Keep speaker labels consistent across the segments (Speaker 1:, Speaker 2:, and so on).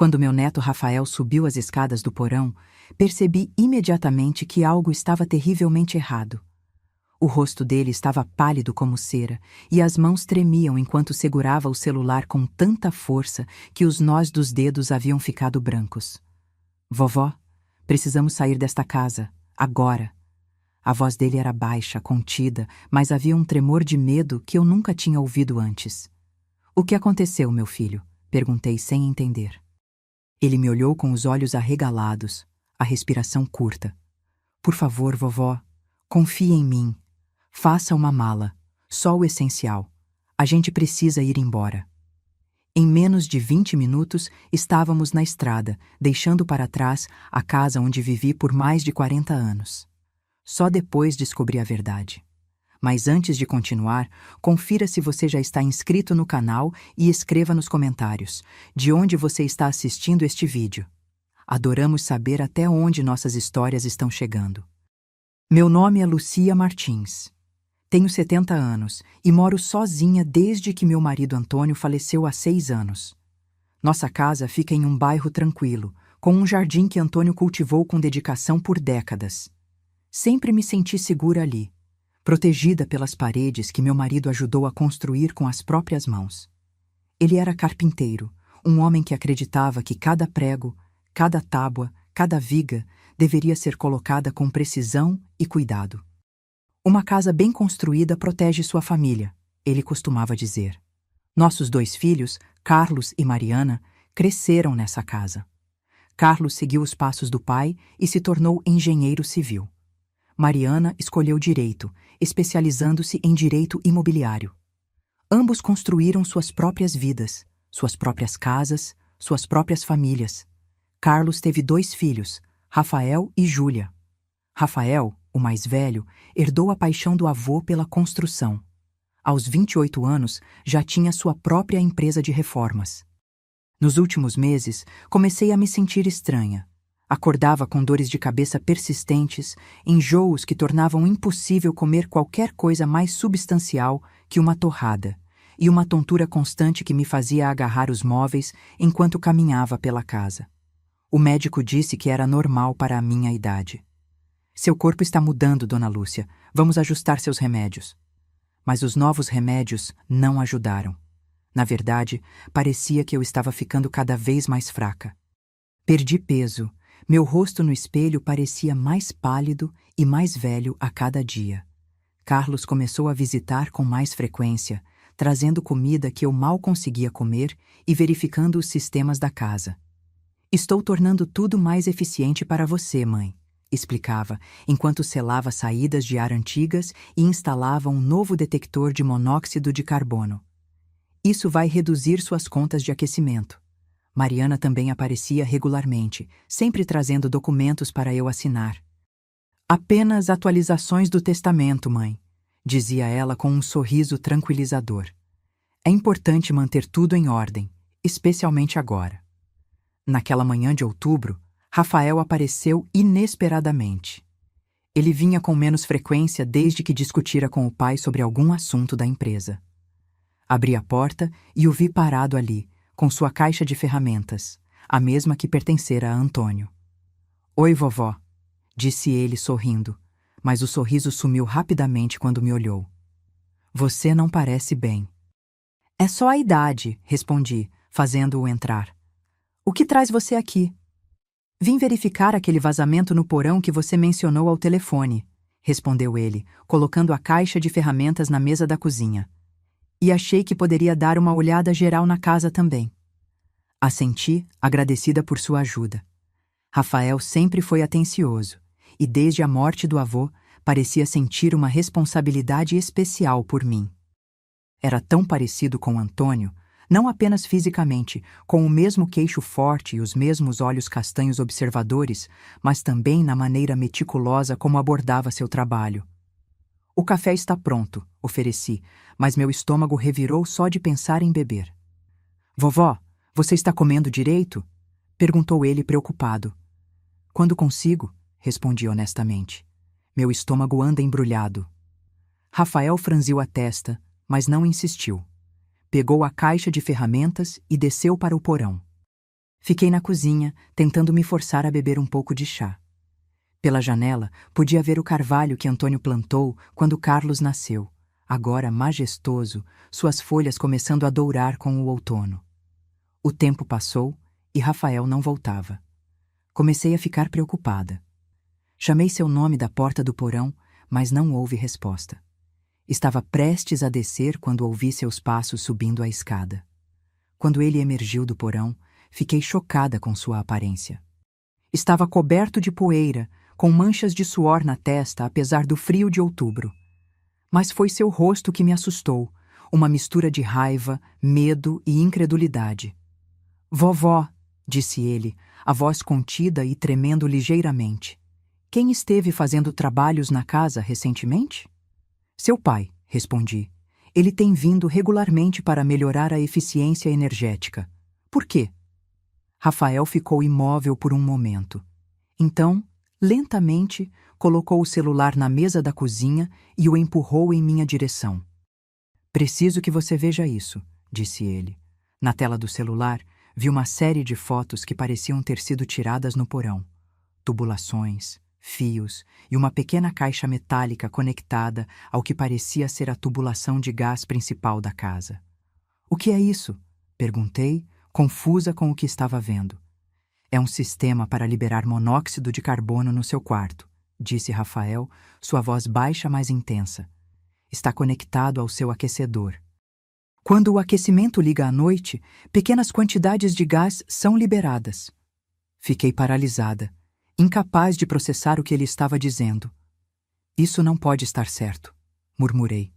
Speaker 1: Quando meu neto Rafael subiu as escadas do porão, percebi imediatamente que algo estava terrivelmente errado. O rosto dele estava pálido como cera, e as mãos tremiam enquanto segurava o celular com tanta força que os nós dos dedos haviam ficado brancos. Vovó, precisamos sair desta casa, agora. A voz dele era baixa, contida, mas havia um tremor de medo que eu nunca tinha ouvido antes. O que aconteceu, meu filho? Perguntei sem entender. Ele me olhou com os olhos arregalados, a respiração curta. Por favor, vovó, confie em mim. Faça uma mala, só o essencial. A gente precisa ir embora. Em menos de 20 minutos, estávamos na estrada, deixando para trás a casa onde vivi por mais de 40 anos. Só depois descobri a verdade. Mas antes de continuar, confira se você já está inscrito no canal e escreva nos comentários de onde você está assistindo este vídeo. Adoramos saber até onde nossas histórias estão chegando. Meu nome é Lucia Martins. Tenho 70 anos e moro sozinha desde que meu marido Antônio faleceu há 6 anos. Nossa casa fica em um bairro tranquilo, com um jardim que Antônio cultivou com dedicação por décadas. Sempre me senti segura ali, protegida pelas paredes que meu marido ajudou a construir com as próprias mãos. Ele era carpinteiro, um homem que acreditava que cada prego, cada tábua, cada viga deveria ser colocada com precisão e cuidado. Uma casa bem construída protege sua família, ele costumava dizer. Nossos 2 filhos, Carlos e Mariana, cresceram nessa casa. Carlos seguiu os passos do pai e se tornou engenheiro civil. Mariana escolheu direito, especializando-se em direito imobiliário. Ambos construíram suas próprias vidas, suas próprias casas, suas próprias famílias. Carlos teve 2 filhos, Rafael e Júlia. Rafael, o mais velho, herdou a paixão do avô pela construção. Aos 28 anos, já tinha sua própria empresa de reformas. Nos últimos meses, comecei a me sentir estranha. Acordava com dores de cabeça persistentes, enjoos que tornavam impossível comer qualquer coisa mais substancial que uma torrada, e uma tontura constante que me fazia agarrar os móveis enquanto caminhava pela casa. O médico disse que era normal para a minha idade. Seu corpo está mudando, dona Lúcia. Vamos ajustar seus remédios. Mas os novos remédios não ajudaram. Na verdade, parecia que eu estava ficando cada vez mais fraca. Perdi peso. Meu rosto no espelho parecia mais pálido e mais velho a cada dia. Carlos começou a visitar com mais frequência, trazendo comida que eu mal conseguia comer e verificando os sistemas da casa. Estou tornando tudo mais eficiente para você, mãe, explicava, enquanto selava saídas de ar antigas e instalava um novo detector de monóxido de carbono. Isso vai reduzir suas contas de aquecimento. Mariana também aparecia regularmente, sempre trazendo documentos para eu assinar. Apenas atualizações do testamento, mãe, dizia ela com um sorriso tranquilizador. É importante manter tudo em ordem, especialmente agora. Naquela manhã de outubro, Rafael apareceu inesperadamente. Ele vinha com menos frequência desde que discutira com o pai sobre algum assunto da empresa. Abri a porta e o vi parado ali, com sua caixa de ferramentas, a mesma que pertencera a Antônio. Oi, vovó, disse ele sorrindo, mas o sorriso sumiu rapidamente quando me olhou. Você não parece bem. É só a idade, respondi, fazendo-o entrar. O que traz você aqui? Vim verificar aquele vazamento no porão que você mencionou ao telefone, respondeu ele, colocando a caixa de ferramentas na mesa da cozinha. E achei que poderia dar uma olhada geral na casa também. Assenti, agradecida por sua ajuda. Rafael sempre foi atencioso, e desde a morte do avô, parecia sentir uma responsabilidade especial por mim. Era tão parecido com Antônio, não apenas fisicamente, com o mesmo queixo forte e os mesmos olhos castanhos observadores, mas também na maneira meticulosa como abordava seu trabalho. O café está pronto, ofereci, mas meu estômago revirou só de pensar em beber. Vovó, você está comendo direito? Perguntou ele preocupado. Quando consigo, respondi honestamente. Meu estômago anda embrulhado. Rafael franziu a testa, mas não insistiu. Pegou a caixa de ferramentas e desceu para o porão. Fiquei na cozinha, tentando me forçar a beber um pouco de chá. Pela janela, podia ver o carvalho que Antônio plantou quando Carlos nasceu, agora majestoso, suas folhas começando a dourar com o outono. O tempo passou e Rafael não voltava. Comecei a ficar preocupada. Chamei seu nome da porta do porão, mas não houve resposta. Estava prestes a descer quando ouvi seus passos subindo a escada. Quando ele emergiu do porão, fiquei chocada com sua aparência. Estava coberto de poeira, com manchas de suor na testa apesar do frio de outubro. Mas foi seu rosto que me assustou, uma mistura de raiva, medo e incredulidade. "Vovó", disse ele, a voz contida e tremendo ligeiramente. "Quem esteve fazendo trabalhos na casa recentemente?" "Seu pai", respondi. "Ele tem vindo regularmente para melhorar a eficiência energética." "Por quê?" Rafael ficou imóvel por um momento. Então, lentamente, colocou o celular na mesa da cozinha e o empurrou em minha direção. "Preciso que você veja isso", disse ele. Na tela do celular, vi uma série de fotos que pareciam ter sido tiradas no porão. Tubulações, fios e uma pequena caixa metálica conectada ao que parecia ser a tubulação de gás principal da casa. "O que é isso?" perguntei, confusa com o que estava vendo. "É um sistema para liberar monóxido de carbono no seu quarto", disse Rafael, sua voz baixa mais intensa. "Está conectado ao seu aquecedor. Quando o aquecimento liga à noite, pequenas quantidades de gás são liberadas." Fiquei paralisada, incapaz de processar o que ele estava dizendo. "Isso não pode estar certo", murmurei.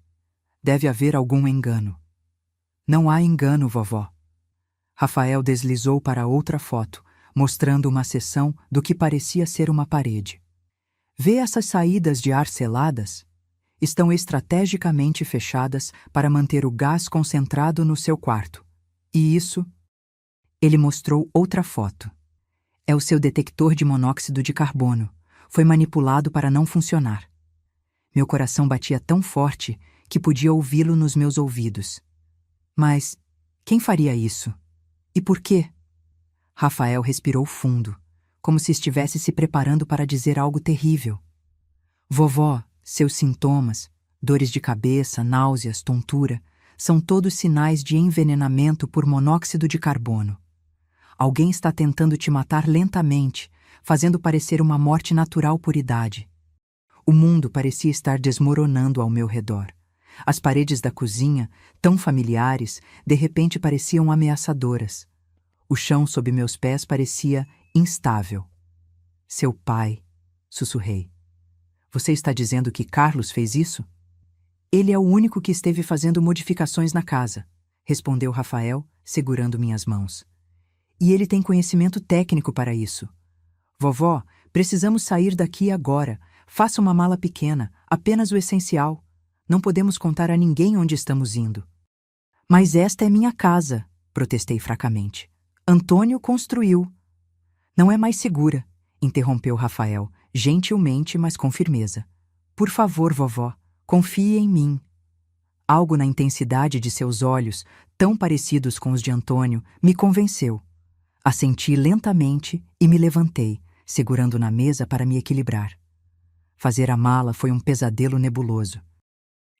Speaker 1: "Deve haver algum engano." "Não há engano, vovó." Rafael deslizou para outra foto, mostrando uma seção do que parecia ser uma parede. "Vê essas saídas de ar seladas? Estão estrategicamente fechadas para manter o gás concentrado no seu quarto. E isso..." Ele mostrou outra foto. "É o seu detector de monóxido de carbono. Foi manipulado para não funcionar." Meu coração batia tão forte que podia ouvi-lo nos meus ouvidos. "Mas quem faria isso? E por quê?" Rafael respirou fundo, como se estivesse se preparando para dizer algo terrível. "Vovó, seus sintomas, dores de cabeça, náuseas, tontura, são todos sinais de envenenamento por monóxido de carbono. Alguém está tentando te matar lentamente, fazendo parecer uma morte natural por idade." O mundo parecia estar desmoronando ao meu redor. As paredes da cozinha, tão familiares, de repente pareciam ameaçadoras. O chão sob meus pés parecia instável. "Seu pai", sussurrei. "Você está dizendo que Carlos fez isso?" "Ele é o único que esteve fazendo modificações na casa", respondeu Rafael, segurando minhas mãos. "E ele tem conhecimento técnico para isso. Vovó, precisamos sair daqui agora. Faça uma mala pequena, apenas o essencial. Não podemos contar a ninguém onde estamos indo." "Mas esta é minha casa", protestei fracamente. "Antônio construiu." "Não é mais segura", interrompeu Rafael, gentilmente, mas com firmeza. "Por favor, vovó, confie em mim." Algo na intensidade de seus olhos, tão parecidos com os de Antônio, me convenceu. Assenti lentamente e me levantei, segurando na mesa para me equilibrar. Fazer a mala foi um pesadelo nebuloso.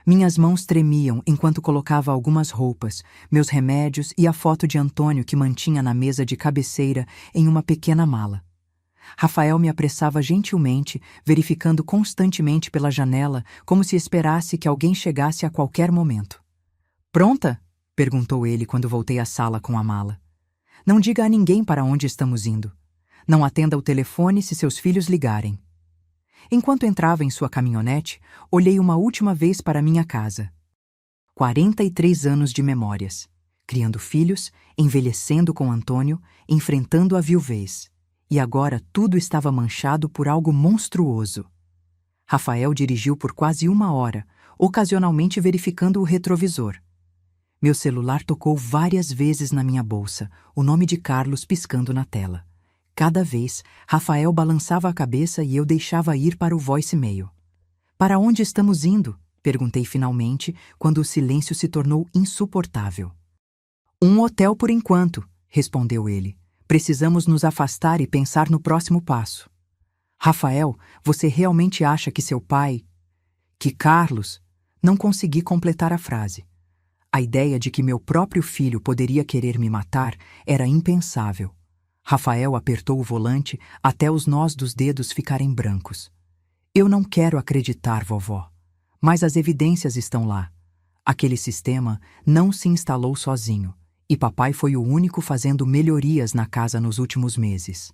Speaker 1: Minhas mãos tremiam enquanto colocava algumas roupas, meus remédios e a foto de Antônio que mantinha na mesa de cabeceira em uma pequena mala. Rafael me apressava gentilmente, verificando constantemente pela janela, como se esperasse que alguém chegasse a qualquer momento. "Pronta?" perguntou ele quando voltei à sala com a mala. "Não diga a ninguém para onde estamos indo. Não atenda o telefone se seus filhos ligarem." Enquanto entrava em sua caminhonete, olhei uma última vez para minha casa. 43 anos de memórias. Criando filhos, envelhecendo com Antônio, enfrentando a viuvez. E agora tudo estava manchado por algo monstruoso. Rafael dirigiu por quase 1 hora, ocasionalmente verificando o retrovisor. Meu celular tocou várias vezes na minha bolsa, o nome de Carlos piscando na tela. Cada vez, Rafael balançava a cabeça e eu deixava ir para o voicemail. "Para onde estamos indo?" perguntei finalmente, quando o silêncio se tornou insuportável. "Um hotel por enquanto", respondeu ele. Precisamos nos afastar e pensar no próximo passo. Rafael, você realmente acha que seu pai... Que Carlos... Não consegui completar a frase. A ideia de que meu próprio filho poderia querer me matar era impensável. Rafael apertou o volante até os nós dos dedos ficarem brancos. Eu não quero acreditar, vovó. Mas as evidências estão lá. Aquele sistema não se instalou sozinho, e papai foi o único fazendo melhorias na casa nos últimos meses.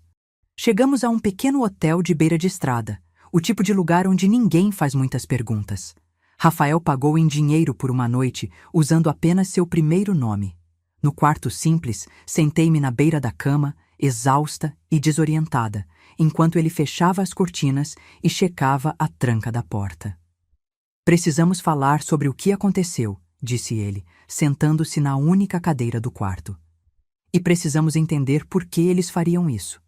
Speaker 1: Chegamos a um pequeno hotel de beira de estrada, o tipo de lugar onde ninguém faz muitas perguntas. Rafael pagou em dinheiro por uma noite, usando apenas seu primeiro nome. No quarto simples, sentei-me na beira da cama, exausta e desorientada, enquanto ele fechava as cortinas e checava a tranca da porta. Precisamos falar sobre o que aconteceu, disse ele, sentando-se na única cadeira do quarto. E precisamos entender por que eles fariam isso.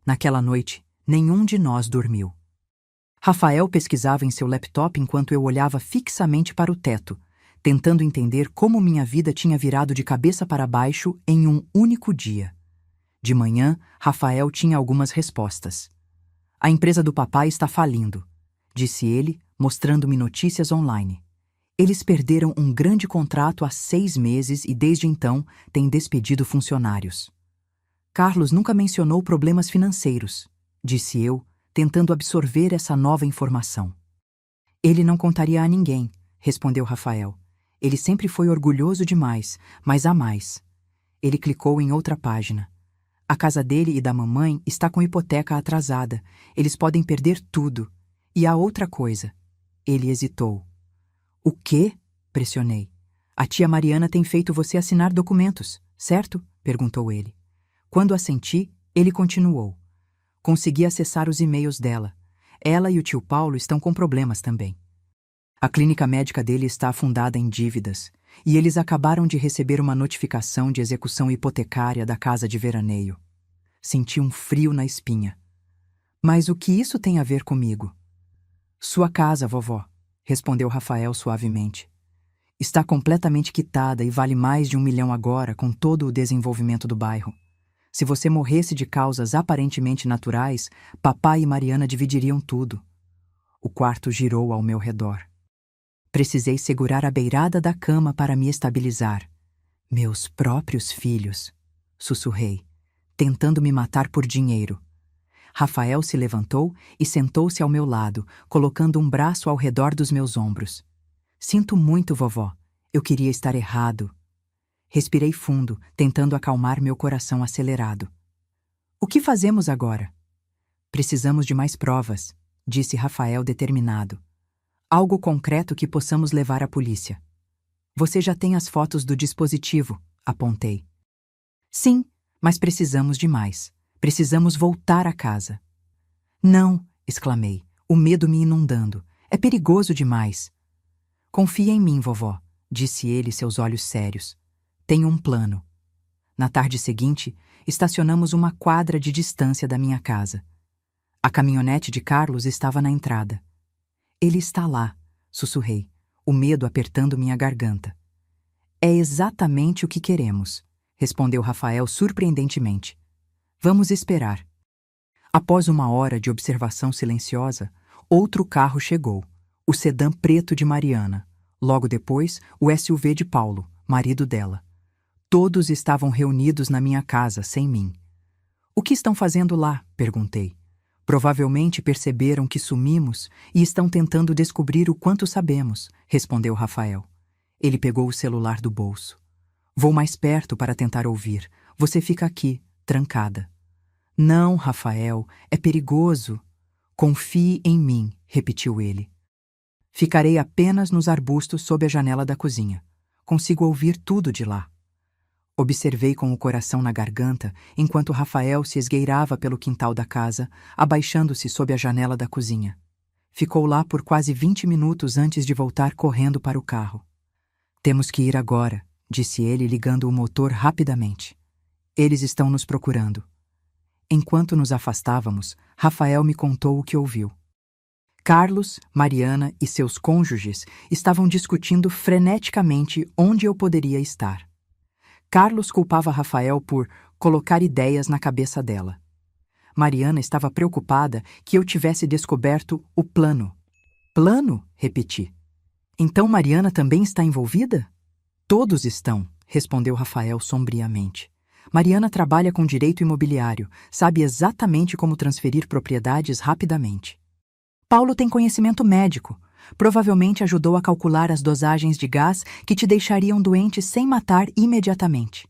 Speaker 1: Naquela noite, nenhum de nós dormiu. Rafael pesquisava em seu laptop enquanto eu olhava fixamente para o teto, tentando entender como minha vida tinha virado de cabeça para baixo em um único dia. De manhã, Rafael tinha algumas respostas. A empresa do papai está falindo, disse ele, mostrando-me notícias online. Eles perderam um grande contrato há 6 meses e desde então têm despedido funcionários. Carlos nunca mencionou problemas financeiros, disse eu, tentando absorver essa nova informação. Ele não contaria a ninguém, respondeu Rafael. Ele sempre foi orgulhoso demais, mas há mais. Ele clicou em outra página. A casa dele e da mamãe está com hipoteca atrasada. Eles podem perder tudo. E há outra coisa. Ele hesitou. O quê? Pressionei. A tia Mariana tem feito você assinar documentos, certo? Perguntou ele. Quando assenti, ele continuou. Consegui acessar os e-mails dela. Ela e o tio Paulo estão com problemas também. A clínica médica dele está afundada em dívidas, e eles acabaram de receber uma notificação de execução hipotecária da casa de veraneio. Senti um frio na espinha. Mas o que isso tem a ver comigo? Sua casa, vovó, respondeu Rafael suavemente. Está completamente quitada e vale mais de 1 milhão agora com todo o desenvolvimento do bairro. Se você morresse de causas aparentemente naturais, papai e Mariana dividiriam tudo. O quarto girou ao meu redor. Precisei segurar a beirada da cama para me estabilizar. Meus próprios filhos, sussurrei, tentando me matar por dinheiro. Rafael se levantou e sentou-se ao meu lado, colocando um braço ao redor dos meus ombros. Sinto muito, vovó. Eu queria estar errado. Respirei fundo, tentando acalmar meu coração acelerado. O que fazemos agora? Precisamos de mais provas, disse Rafael determinado. Algo concreto que possamos levar à polícia. Você já tem as fotos do dispositivo, apontei. Sim, mas precisamos de mais. Precisamos voltar à casa. Não, exclamei, o medo me inundando. É perigoso demais. Confia em mim, vovó, disse ele, seus olhos sérios. Tenho um plano. Na tarde seguinte, estacionamos uma quadra de distância da minha casa. A caminhonete de Carlos estava na entrada. Ele está lá, sussurrei, o medo apertando minha garganta. É exatamente o que queremos, respondeu Rafael surpreendentemente. Vamos esperar. Após 1 hora de observação silenciosa, outro carro chegou, o sedã preto de Mariana. Logo depois, o SUV de Paulo, marido dela. Todos estavam reunidos na minha casa, sem mim. O que estão fazendo lá? Perguntei. Provavelmente perceberam que sumimos e estão tentando descobrir o quanto sabemos, respondeu Rafael. Ele pegou o celular do bolso. Vou mais perto para tentar ouvir. Você fica aqui, trancada. Não, Rafael, é perigoso. Confie em mim, repetiu ele. Ficarei apenas nos arbustos sob a janela da cozinha. Consigo ouvir tudo de lá. Observei com o coração na garganta enquanto Rafael se esgueirava pelo quintal da casa, abaixando-se sob a janela da cozinha. Ficou lá por quase 20 minutos antes de voltar correndo para o carro. Temos que ir agora, disse ele, ligando o motor rapidamente. Eles estão nos procurando. Enquanto nos afastávamos, Rafael me contou o que ouviu. Carlos, Mariana e seus cônjuges estavam discutindo freneticamente onde eu poderia estar. Carlos culpava Rafael por colocar ideias na cabeça dela. Mariana estava preocupada que eu tivesse descoberto o plano. Plano? Repeti. Então Mariana também está envolvida? Todos estão, respondeu Rafael sombriamente. Mariana trabalha com direito imobiliário, sabe exatamente como transferir propriedades rapidamente. Paulo tem conhecimento médico. Provavelmente ajudou a calcular as dosagens de gás que te deixariam doente sem matar imediatamente.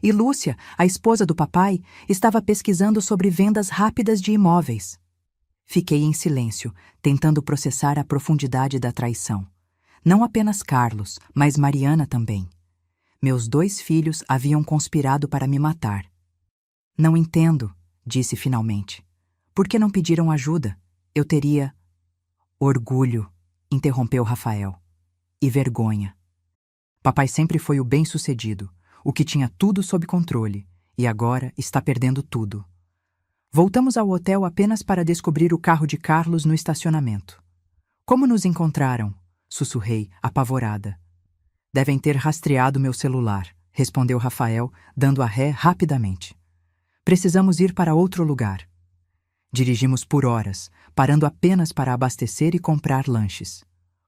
Speaker 1: E Lúcia, a esposa do papai, estava pesquisando sobre vendas rápidas de imóveis. Fiquei em silêncio, tentando processar a profundidade da traição. Não apenas Carlos, mas Mariana também. Meus 2 filhos haviam conspirado para me matar. Não entendo, disse finalmente. Por que não pediram ajuda? Eu teria... Orgulho, interrompeu Rafael. E vergonha. Papai sempre foi o bem-sucedido, o que tinha tudo sob controle, e agora está perdendo tudo. Voltamos ao hotel apenas para descobrir o carro de Carlos no estacionamento. Como nos encontraram? Sussurrei, apavorada. Devem ter rastreado meu celular, respondeu Rafael, dando a ré rapidamente. Precisamos ir para outro lugar. Dirigimos por horas, parando apenas para abastecer e comprar lanches.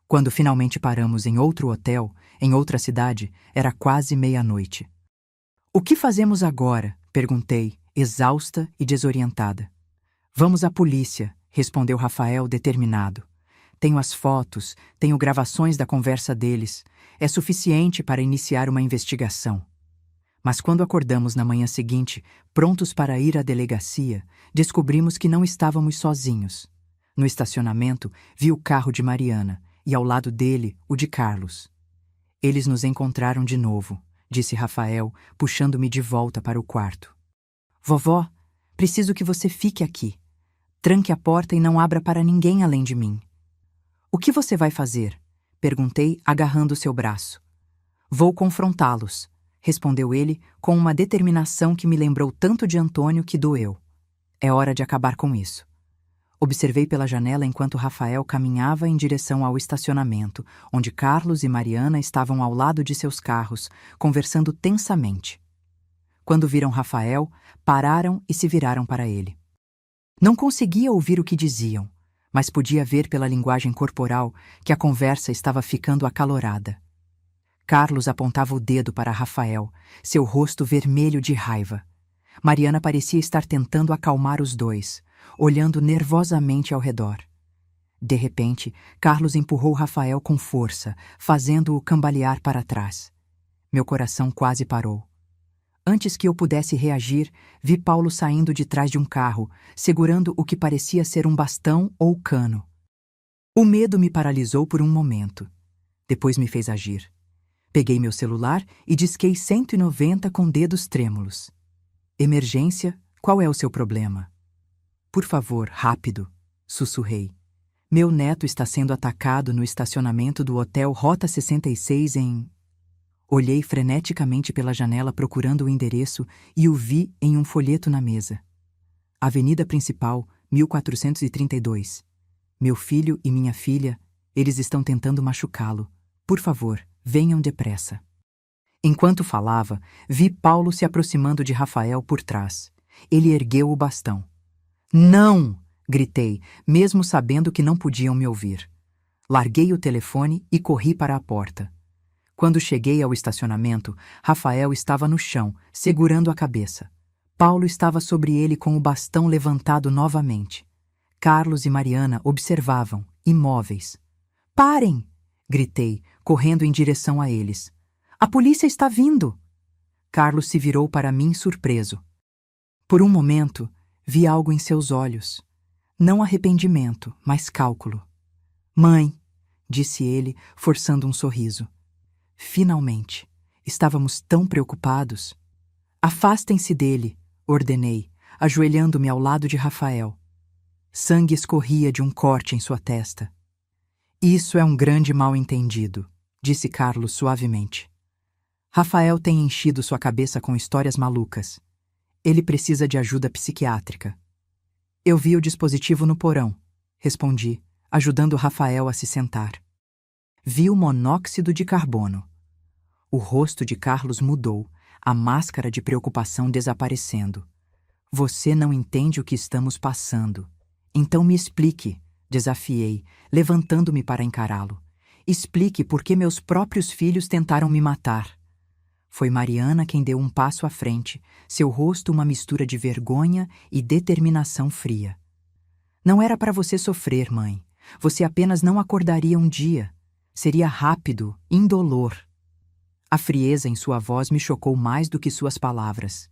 Speaker 1: Quando finalmente paramos em outro hotel, em outra cidade, era quase meia-noite. O que fazemos agora? Perguntei, exausta e desorientada. Vamos à polícia, respondeu Rafael determinado. Tenho as fotos, tenho gravações da conversa deles. É suficiente para iniciar uma investigação. Mas quando acordamos na manhã seguinte, prontos para ir à delegacia, descobrimos que não estávamos sozinhos. No estacionamento, vi o carro de Mariana e ao lado dele, o de Carlos. Eles nos encontraram de novo, disse Rafael, puxando-me de volta para o quarto. Vovó, preciso que você fique aqui. Tranque a porta e não abra para ninguém além de mim. O que você vai fazer? Perguntei, agarrando seu braço. Vou confrontá-los, respondeu ele com uma determinação que me lembrou tanto de Antônio que doeu. É hora de acabar com isso. Observei pela janela enquanto Rafael caminhava em direção ao estacionamento, onde Carlos e Mariana estavam ao lado de seus carros, conversando tensamente. Quando viram Rafael, pararam e se viraram para ele. Não conseguia ouvir o que diziam, mas podia ver pela linguagem corporal que a conversa estava ficando acalorada. Carlos apontava o dedo para Rafael, seu rosto vermelho de raiva. Mariana parecia estar tentando acalmar os dois, olhando nervosamente ao redor. De repente, Carlos empurrou Rafael com força, fazendo-o cambalear para trás. Meu coração quase parou. Antes que eu pudesse reagir, vi Paulo saindo de trás de um carro, segurando o que parecia ser um bastão ou cano. O medo me paralisou por um momento. Depois me fez agir. Peguei meu celular e disquei 190 com dedos trêmulos. Emergência, qual é o seu problema? Por favor, rápido, sussurrei. Meu neto está sendo atacado no estacionamento do Hotel Rota 66 em... Olhei freneticamente pela janela procurando o endereço e o vi em um folheto na mesa. Avenida Principal, 1432. Meu filho e minha filha, eles estão tentando machucá-lo. Por favor, venham depressa. Enquanto falava, vi Paulo se aproximando de Rafael por trás. Ele ergueu o bastão. Não! Gritei, mesmo sabendo que não podiam me ouvir. Larguei o telefone e corri para a porta. Quando cheguei ao estacionamento, Rafael estava no chão, segurando a cabeça. Paulo estava sobre ele com o bastão levantado novamente. Carlos e Mariana observavam, imóveis. Parem! Gritei, correndo em direção a eles. A polícia está vindo! Carlos se virou para mim surpreso. Por um momento, vi algo em seus olhos. Não arrependimento, mas cálculo. Mãe, disse ele, forçando um sorriso. Finalmente, estávamos tão preocupados. Afastem-se dele, ordenei, ajoelhando-me ao lado de Rafael. Sangue escorria de um corte em sua testa. Isso é um grande mal-entendido, disse Carlos suavemente. Rafael tem enchido sua cabeça com histórias malucas. Ele precisa de ajuda psiquiátrica. Eu vi o dispositivo no porão, respondi, ajudando Rafael a se sentar. Vi o monóxido de carbono. O rosto de Carlos mudou, a máscara de preocupação desaparecendo. Você não entende o que estamos passando. Então me explique, desafiei, levantando-me para encará-lo. Explique por que meus próprios filhos tentaram me matar. Foi Mariana quem deu um passo à frente, seu rosto uma mistura de vergonha e determinação fria. Não era para você sofrer, mãe. Você apenas não acordaria um dia. Seria rápido, indolor. A frieza em sua voz me chocou mais do que suas palavras.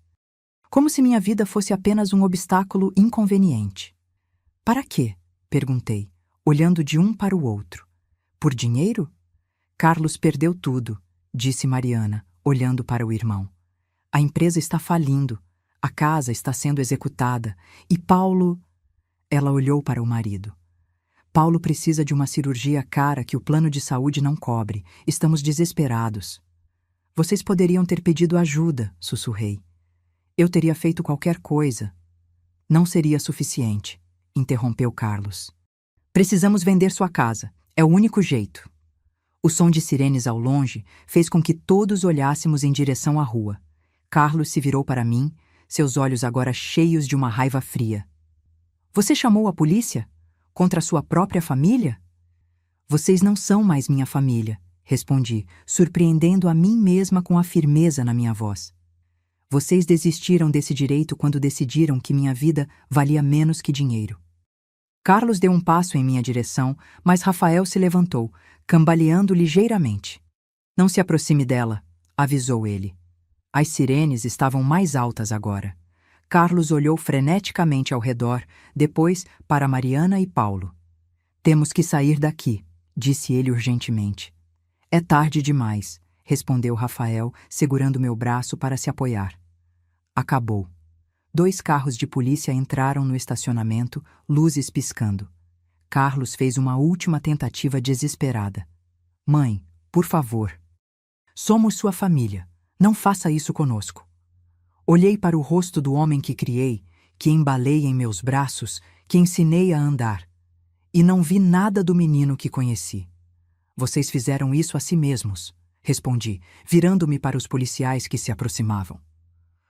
Speaker 1: Como se minha vida fosse apenas um obstáculo inconveniente. Para quê? Perguntei, olhando de um para o outro. Por dinheiro? Carlos perdeu tudo, disse Mariana, olhando para o irmão. A empresa está falindo, a casa está sendo executada, e Paulo... Ela olhou para o marido. Paulo precisa de uma cirurgia cara que o plano de saúde não cobre. Estamos desesperados. Vocês poderiam ter pedido ajuda, sussurrei. Eu teria feito qualquer coisa. Não seria suficiente, interrompeu Carlos. Precisamos vender sua casa. É o único jeito. O som de sirenes ao longe fez com que todos olhássemos em direção à rua. Carlos se virou para mim, seus olhos agora cheios de uma raiva fria. Você chamou a polícia? Contra sua própria família? Vocês não são mais minha família, respondi, surpreendendo a mim mesma com a firmeza na minha voz. Vocês desistiram desse direito quando decidiram que minha vida valia menos que dinheiro. Carlos deu um passo em minha direção, mas Rafael se levantou, cambaleando ligeiramente. Não se aproxime dela, avisou ele. As sirenes estavam mais altas agora. Carlos olhou freneticamente ao redor, depois para Mariana e Paulo. Temos que sair daqui, disse ele urgentemente. É tarde demais, respondeu Rafael, segurando meu braço para se apoiar. Acabou. 2 carros de polícia entraram no estacionamento, luzes piscando. Carlos fez uma última tentativa desesperada. Mãe, por favor. Somos sua família. Não faça isso conosco. Olhei para o rosto do homem que criei, que embalei em meus braços, que ensinei a andar. E não vi nada do menino que conheci. Vocês fizeram isso a si mesmos, respondi, virando-me para os policiais que se aproximavam.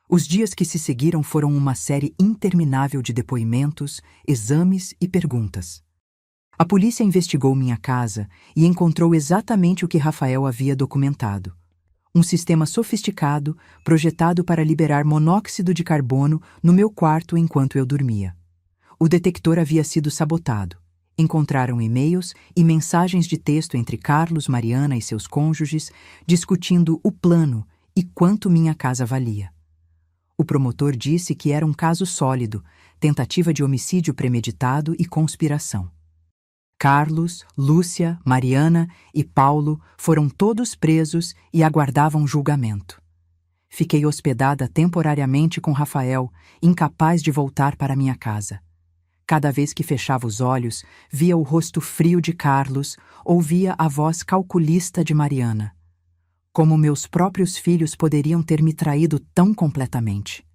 Speaker 1: Os dias que se seguiram foram uma série interminável de depoimentos, exames e perguntas. A polícia investigou minha casa e encontrou exatamente o que Rafael havia documentado. Um sistema sofisticado, projetado para liberar monóxido de carbono no meu quarto enquanto eu dormia. O detector havia sido sabotado. Encontraram e-mails e mensagens de texto entre Carlos, Mariana e seus cônjuges, discutindo o plano e quanto minha casa valia. O promotor disse que era um caso sólido, tentativa de homicídio premeditado e conspiração. Carlos, Lúcia, Mariana e Paulo foram todos presos e aguardavam julgamento. Fiquei hospedada temporariamente com Rafael, incapaz de voltar para minha casa. Cada vez que fechava os olhos, via o rosto frio de Carlos, ouvia a voz calculista de Mariana. Como meus próprios filhos poderiam ter me traído tão completamente?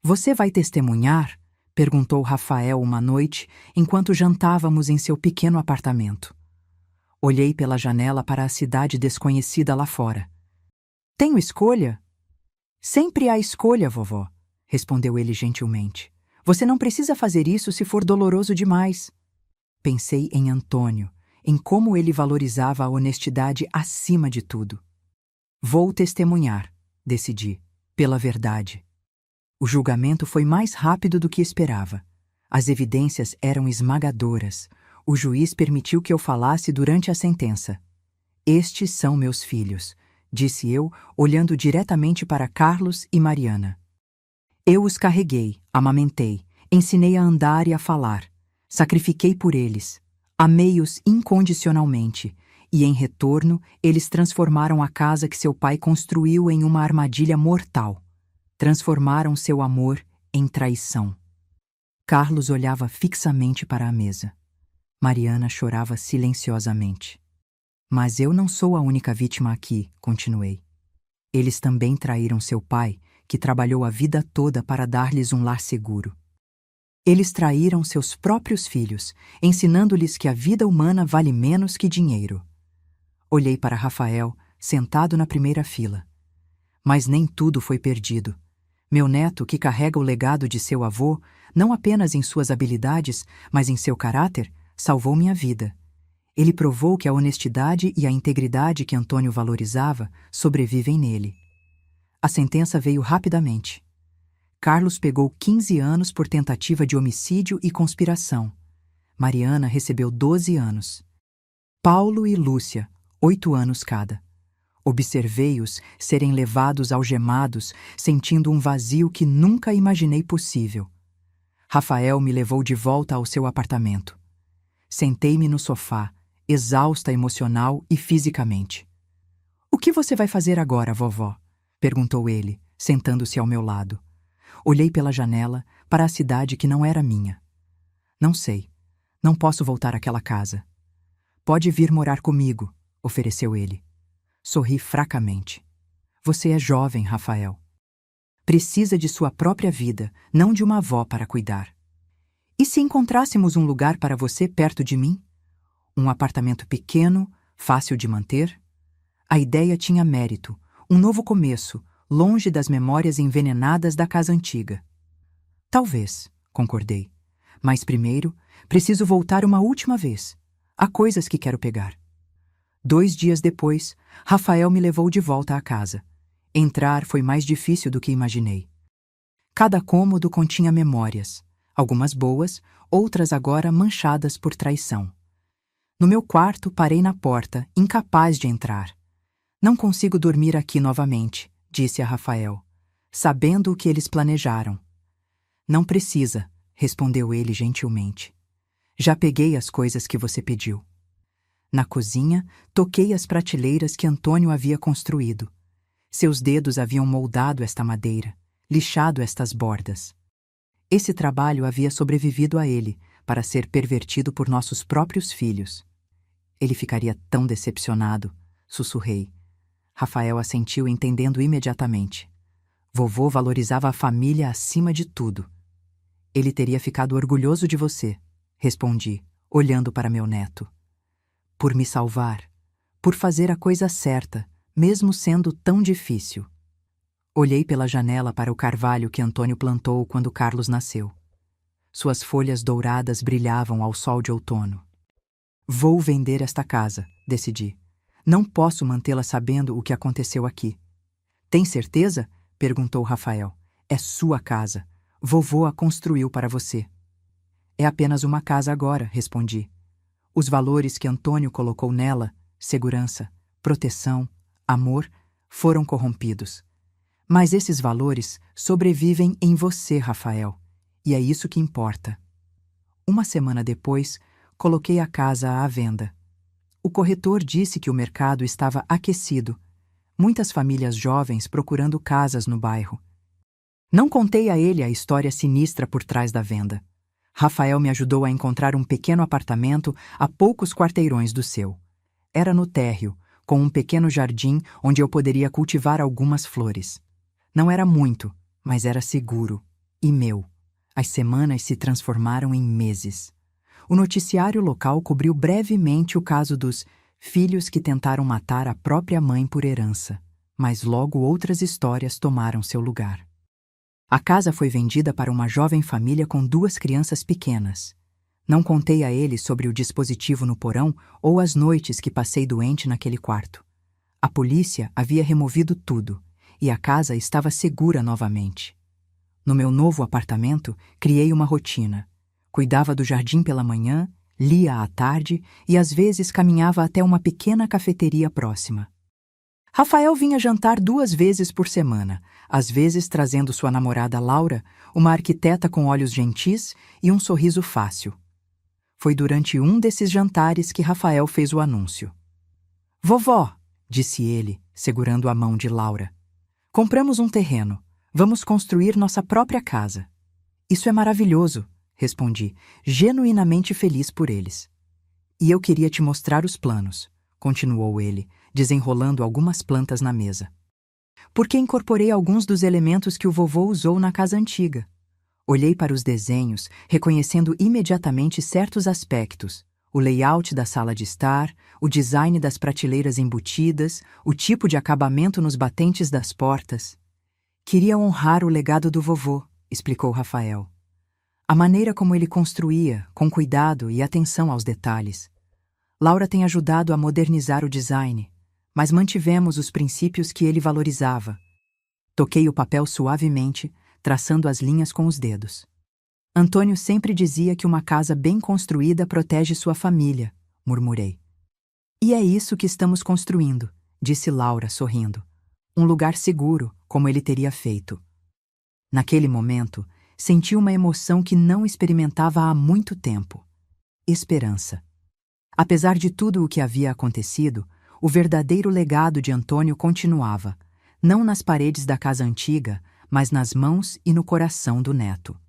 Speaker 1: Você vai testemunhar? Perguntou Rafael uma noite, enquanto jantávamos em seu pequeno apartamento. Olhei pela janela para a cidade desconhecida lá fora. Tenho escolha? Sempre há escolha, vovó, respondeu ele gentilmente. Você não precisa fazer isso se for doloroso demais. Pensei em Antônio, em como ele valorizava a honestidade acima de tudo. Vou testemunhar, decidi, pela verdade. O julgamento foi mais rápido do que esperava. As evidências eram esmagadoras. O juiz permitiu que eu falasse durante a sentença. Estes são meus filhos, disse eu, olhando diretamente para Carlos e Mariana. Eu os carreguei, amamentei, ensinei a andar e a falar. Sacrifiquei por eles. Amei-os incondicionalmente. E, em retorno, eles transformaram a casa que seu pai construiu em uma armadilha mortal. Transformaram seu amor em traição. Carlos olhava fixamente para a mesa. Mariana chorava silenciosamente. Mas eu não sou a única vítima aqui, continuei. Eles também traíram seu pai, que trabalhou a vida toda para dar-lhes um lar seguro. Eles traíram seus próprios filhos, ensinando-lhes que a vida humana vale menos que dinheiro. Olhei para Rafael, sentado na primeira fila. Mas nem tudo foi perdido. Meu neto, que carrega o legado de seu avô, não apenas em suas habilidades, mas em seu caráter, salvou minha vida. Ele provou que a honestidade e a integridade que Antônio valorizava sobrevivem nele. A sentença veio rapidamente. Carlos pegou 15 anos por tentativa de homicídio e conspiração. Mariana recebeu 12 anos. Paulo e Lúcia, 8 anos cada. Observei-os serem levados algemados, sentindo um vazio que nunca imaginei possível. Rafael me levou de volta ao seu apartamento. Sentei-me no sofá, exausta emocional e fisicamente. "O que você vai fazer agora, vovó?" perguntou ele, sentando-se ao meu lado. Olhei pela janela para a cidade que não era minha. "Não sei. Não posso voltar àquela casa." "Pode vir morar comigo", ofereceu ele. Sorri fracamente. "Você é jovem, Rafael. Precisa de sua própria vida, não de uma avó para cuidar. E se encontrássemos um lugar para você perto de mim? Um apartamento pequeno, fácil de manter?" A ideia tinha mérito, um novo começo, longe das memórias envenenadas da casa antiga. "Talvez", concordei. "Mas primeiro, preciso voltar uma última vez. Há coisas que quero pegar." 2 dias depois, Rafael me levou de volta à casa. Entrar foi mais difícil do que imaginei. Cada cômodo continha memórias, algumas boas, outras agora manchadas por traição. No meu quarto, parei na porta, incapaz de entrar. "Não consigo dormir aqui novamente", disse a Rafael, sabendo o que eles planejaram. "Não precisa", respondeu ele gentilmente. "Já peguei as coisas que você pediu." Na cozinha, toquei as prateleiras que Antônio havia construído. Seus dedos haviam moldado esta madeira, lixado estas bordas. Esse trabalho havia sobrevivido a ele, para ser pervertido por nossos próprios filhos. "Ele ficaria tão decepcionado", sussurrei. Rafael assentiu, entendendo imediatamente. "Vovô valorizava a família acima de tudo." "Ele teria ficado orgulhoso de você", respondi, olhando para meu neto. "Por me salvar, por fazer a coisa certa, mesmo sendo tão difícil." Olhei pela janela para o carvalho que Antônio plantou quando Carlos nasceu. Suas folhas douradas brilhavam ao sol de outono. "Vou vender esta casa", decidi. "Não posso mantê-la sabendo o que aconteceu aqui." "Tem certeza?" perguntou Rafael. "É sua casa. Vovô a construiu para você." "É apenas uma casa agora", respondi. Os valores que Antônio colocou nela, segurança, proteção, amor, foram corrompidos. Mas esses valores sobrevivem em você, Rafael, e é isso que importa. Uma semana depois, coloquei a casa à venda. O corretor disse que o mercado estava aquecido, muitas famílias jovens procurando casas no bairro. Não contei a ele a história sinistra por trás da venda. Rafael me ajudou a encontrar um pequeno apartamento a poucos quarteirões do seu. Era no térreo, com um pequeno jardim onde eu poderia cultivar algumas flores. Não era muito, mas era seguro. E meu. As semanas se transformaram em meses. O noticiário local cobriu brevemente o caso dos filhos que tentaram matar a própria mãe por herança, mas logo outras histórias tomaram seu lugar. A casa foi vendida para uma jovem família com 2 crianças pequenas. Não contei a ele sobre o dispositivo no porão ou as noites que passei doente naquele quarto. A polícia havia removido tudo, e a casa estava segura novamente. No meu novo apartamento, criei uma rotina. Cuidava do jardim pela manhã, lia à tarde e às vezes caminhava até uma pequena cafeteria próxima. Rafael vinha jantar 2 vezes por semana, às vezes trazendo sua namorada Laura, uma arquiteta com olhos gentis e um sorriso fácil. Foi durante um desses jantares que Rafael fez o anúncio. "Vovó", disse ele, segurando a mão de Laura, "compramos um terreno. Vamos construir nossa própria casa." "Isso é maravilhoso", respondi, genuinamente feliz por eles. "E eu queria te mostrar os planos", continuou ele, desenrolando algumas plantas na mesa. "Porque incorporei alguns dos elementos que o vovô usou na casa antiga." Olhei para os desenhos, reconhecendo imediatamente certos aspectos: O layout da sala de estar, o design das prateleiras embutidas, o tipo de acabamento nos batentes das portas. Queria honrar o legado do vovô, explicou Rafael. A maneira como ele construía, com cuidado e atenção aos detalhes. Laura tem ajudado a modernizar o design, mas mantivemos os princípios que ele valorizava. Toquei o papel suavemente, traçando as linhas com os dedos. Antônio sempre dizia que uma casa bem construída protege sua família, murmurei. E é isso que estamos construindo, disse Laura, sorrindo. Um lugar seguro, como ele teria feito. Naquele momento, senti uma emoção que não experimentava há muito tempo. Esperança. Apesar de tudo o que havia acontecido, o verdadeiro legado de Antônio continuava, não nas paredes da casa antiga, mas nas mãos e no coração do neto.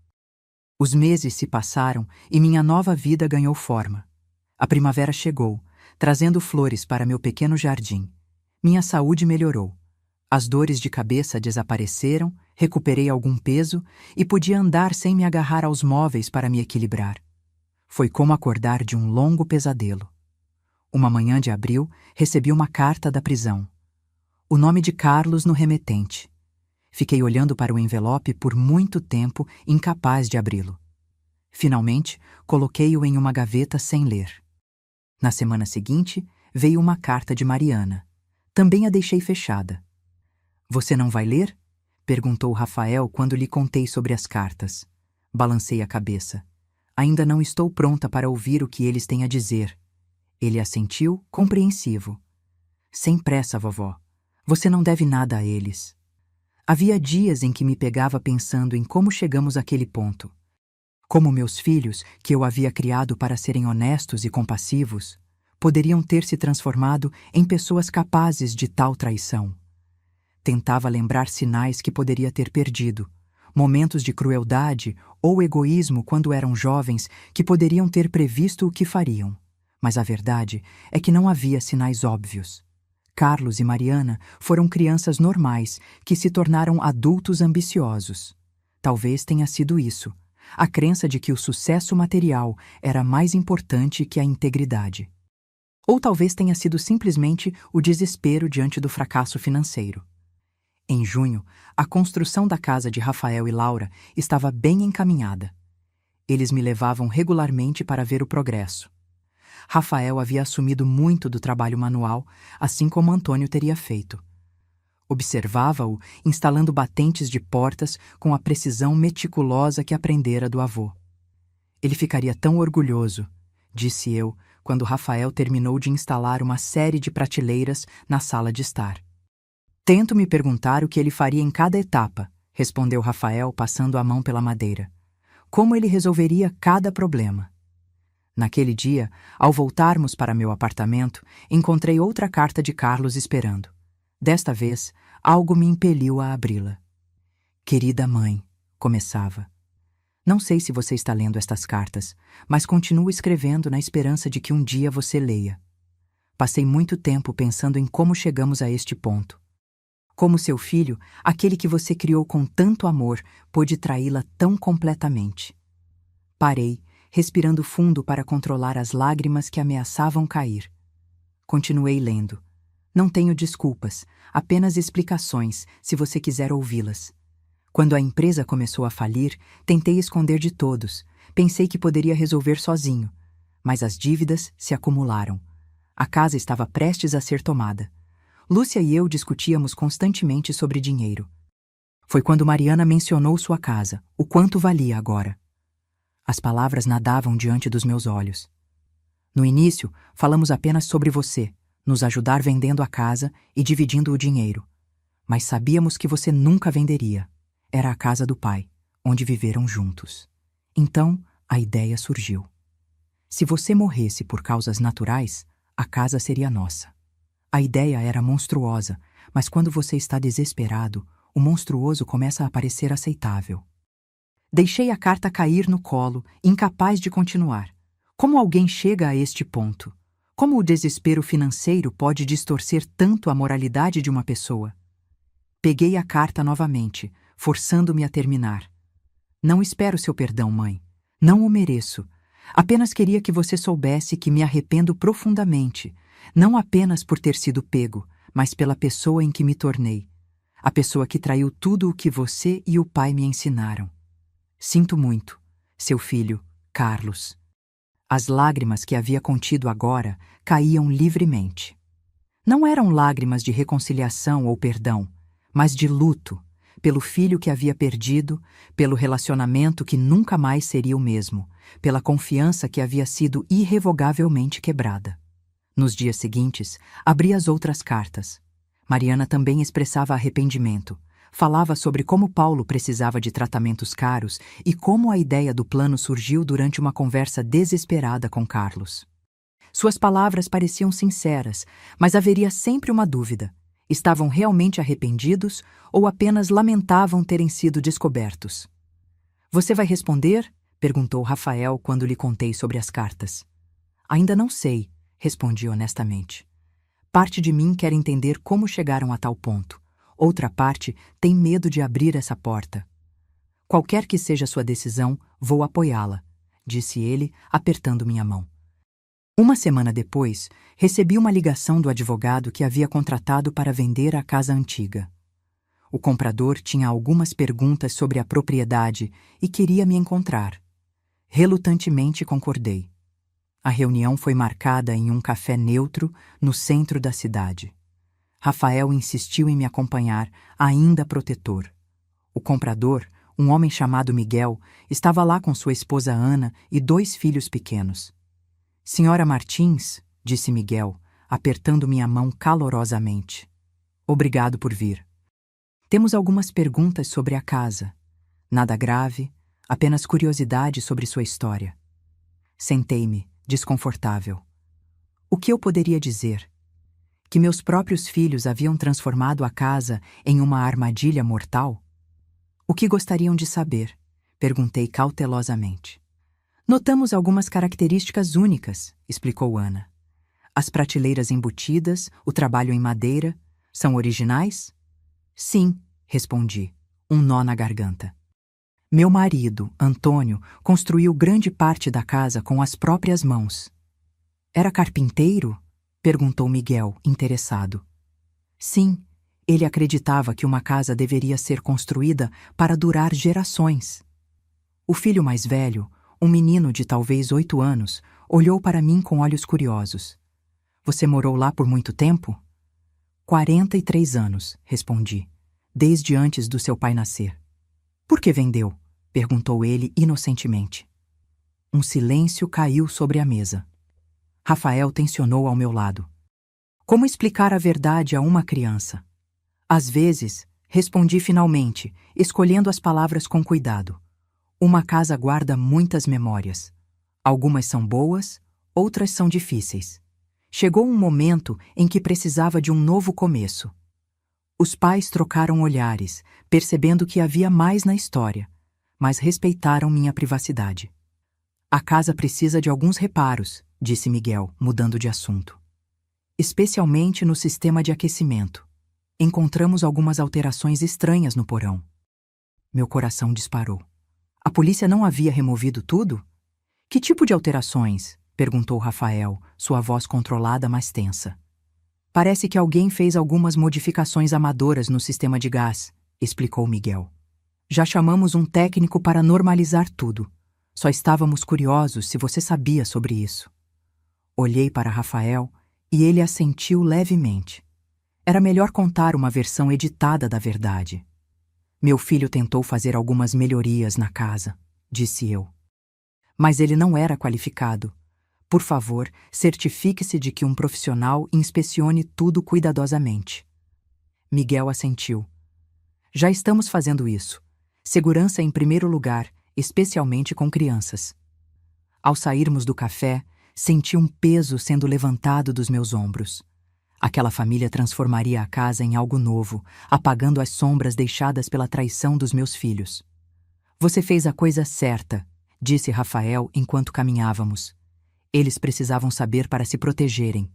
Speaker 1: Os meses se passaram e minha nova vida ganhou forma. A primavera chegou, trazendo flores para meu pequeno jardim. Minha saúde melhorou. As dores de cabeça desapareceram, recuperei algum peso e podia andar sem me agarrar aos móveis para me equilibrar. Foi como acordar de um longo pesadelo. Uma manhã de abril, recebi uma carta da prisão. O nome de Carlos no remetente. Fiquei olhando para o envelope por muito tempo, incapaz de abri-lo. Finalmente, coloquei-o em uma gaveta sem ler. Na semana seguinte, veio uma carta de Mariana. Também a deixei fechada. Você não vai ler? Perguntou Rafael quando lhe contei sobre as cartas. Balancei a cabeça. Ainda não estou pronta para ouvir o que eles têm a dizer. Ele assentiu, compreensivo. Sem pressa, vovó. Você não deve nada a eles. Havia dias em que me pegava pensando em como chegamos àquele ponto. Como meus filhos, que eu havia criado para serem honestos e compassivos, poderiam ter se transformado em pessoas capazes de tal traição. Tentava lembrar sinais que poderia ter perdido, momentos de crueldade ou egoísmo quando eram jovens que poderiam ter previsto o que fariam. Mas a verdade é que não havia sinais óbvios. Carlos e Mariana foram crianças normais que se tornaram adultos ambiciosos. Talvez tenha sido isso, a crença de que o sucesso material era mais importante que a integridade. Ou talvez tenha sido simplesmente o desespero diante do fracasso financeiro. Em junho, a construção da casa de Rafael e Laura estava bem encaminhada. Eles me levavam regularmente para ver o progresso. Rafael havia assumido muito do trabalho manual, assim como Antônio teria feito. Observava-o instalando batentes de portas com a precisão meticulosa que aprendera do avô. Ele ficaria tão orgulhoso, disse eu, quando Rafael terminou de instalar uma série de prateleiras na sala de estar. Tento me perguntar o que ele faria em cada etapa, respondeu Rafael, passando a mão pela madeira. Como ele resolveria cada problema. Naquele dia, ao voltarmos para meu apartamento, encontrei outra carta de Carlos esperando. Desta vez, algo me impeliu a abri-la. Querida mãe, começava. Não sei se você está lendo estas cartas, mas continuo escrevendo na esperança de que um dia você leia. Passei muito tempo pensando em como chegamos a este ponto. Como seu filho, aquele que você criou com tanto amor, pôde traí-la tão completamente. Parei, respirando fundo para controlar as lágrimas que ameaçavam cair. Continuei lendo. Não tenho desculpas, apenas explicações, se você quiser ouvi-las. Quando a empresa começou a falir, tentei esconder de todos. Pensei que poderia resolver sozinho. Mas as dívidas se acumularam. A casa estava prestes a ser tomada. Lúcia e eu discutíamos constantemente sobre dinheiro. Foi quando Mariana mencionou sua casa, o quanto valia agora. As palavras nadavam diante dos meus olhos. No início, falamos apenas sobre você, nos ajudar vendendo a casa e dividindo o dinheiro. Mas sabíamos que você nunca venderia. Era a casa do pai, onde viveram juntos. Então, a ideia surgiu. Se você morresse por causas naturais, a casa seria nossa. A ideia era monstruosa, mas quando você está desesperado, o monstruoso começa a parecer aceitável. Deixei a carta cair no colo, incapaz de continuar. Como alguém chega a este ponto? Como o desespero financeiro pode distorcer tanto a moralidade de uma pessoa? Peguei a carta novamente, forçando-me a terminar. Não espero seu perdão, mãe. Não o mereço. Apenas queria que você soubesse que me arrependo profundamente, não apenas por ter sido pego, mas pela pessoa em que me tornei. A pessoa que traiu tudo o que você e o pai me ensinaram. Sinto muito, seu filho, Carlos. As lágrimas que havia contido agora caíam livremente. Não eram lágrimas de reconciliação ou perdão, mas de luto, pelo filho que havia perdido, pelo relacionamento que nunca mais seria o mesmo, pela confiança que havia sido irrevogavelmente quebrada. Nos dias seguintes, abri as outras cartas. Mariana também expressava arrependimento. Falava sobre como Paulo precisava de tratamentos caros e como a ideia do plano surgiu durante uma conversa desesperada com Carlos. Suas palavras pareciam sinceras, mas haveria sempre uma dúvida. Estavam realmente arrependidos ou apenas lamentavam terem sido descobertos? Você vai responder? Perguntou Rafael quando lhe contei sobre as cartas. Ainda não sei, respondi honestamente. Parte de mim quer entender como chegaram a tal ponto. Outra parte tem medo de abrir essa porta. Qualquer que seja sua decisão, vou apoiá-la, disse ele, apertando minha mão. Uma semana depois, recebi uma ligação do advogado que havia contratado para vender a casa antiga. O comprador tinha algumas perguntas sobre a propriedade e queria me encontrar. Relutantemente concordei. A reunião foi marcada em um café neutro no centro da cidade. Rafael insistiu em me acompanhar, ainda protetor. O comprador, um homem chamado Miguel, estava lá com sua esposa Ana e 2 filhos pequenos. Senhora Martins, disse Miguel, apertando minha mão calorosamente. Obrigado por vir. Temos algumas perguntas sobre a casa. Nada grave, apenas curiosidade sobre sua história. Sentei-me, desconfortável. O que eu poderia dizer? Que meus próprios filhos haviam transformado a casa em uma armadilha mortal? O que gostariam de saber? Perguntei cautelosamente. Notamos algumas características únicas, explicou Ana. As prateleiras embutidas, o trabalho em madeira, são originais? Sim, respondi, um nó na garganta. Meu marido, Antônio, construiu grande parte da casa com as próprias mãos. Era carpinteiro? Perguntou Miguel, interessado. Sim, ele acreditava que uma casa deveria ser construída para durar gerações. O filho mais velho, um menino de talvez 8 anos, olhou para mim com olhos curiosos. Você morou lá por muito tempo? 43 anos, respondi, desde antes do seu pai nascer. Por que vendeu? Perguntou ele inocentemente. Um silêncio caiu sobre a mesa. Rafael tensionou ao meu lado. Como explicar a verdade a uma criança? Às vezes, respondi finalmente, escolhendo as palavras com cuidado. Uma casa guarda muitas memórias. Algumas são boas, outras são difíceis. Chegou um momento em que precisava de um novo começo. Os pais trocaram olhares, percebendo que havia mais na história, mas respeitaram minha privacidade. A casa precisa de alguns reparos, disse Miguel, mudando de assunto. Especialmente no sistema de aquecimento. Encontramos algumas alterações estranhas no porão. Meu coração disparou. A polícia não havia removido tudo? Que tipo de alterações? Perguntou Rafael, sua voz controlada, mas tensa. Parece que alguém fez algumas modificações amadoras no sistema de gás, explicou Miguel. Já chamamos um técnico para normalizar tudo. Só estávamos curiosos se você sabia sobre isso. Olhei para Rafael e ele assentiu levemente. Era melhor contar uma versão editada da verdade. Meu filho tentou fazer algumas melhorias na casa, disse eu. Mas ele não era qualificado. Por favor, certifique-se de que um profissional inspecione tudo cuidadosamente. Miguel assentiu. Já estamos fazendo isso. Segurança em primeiro lugar, especialmente com crianças. Ao sairmos do café, senti um peso sendo levantado dos meus ombros. Aquela família transformaria a casa em algo novo, apagando as sombras deixadas pela traição dos meus filhos. Você fez a coisa certa, disse Rafael enquanto caminhávamos. Eles precisavam saber para se protegerem.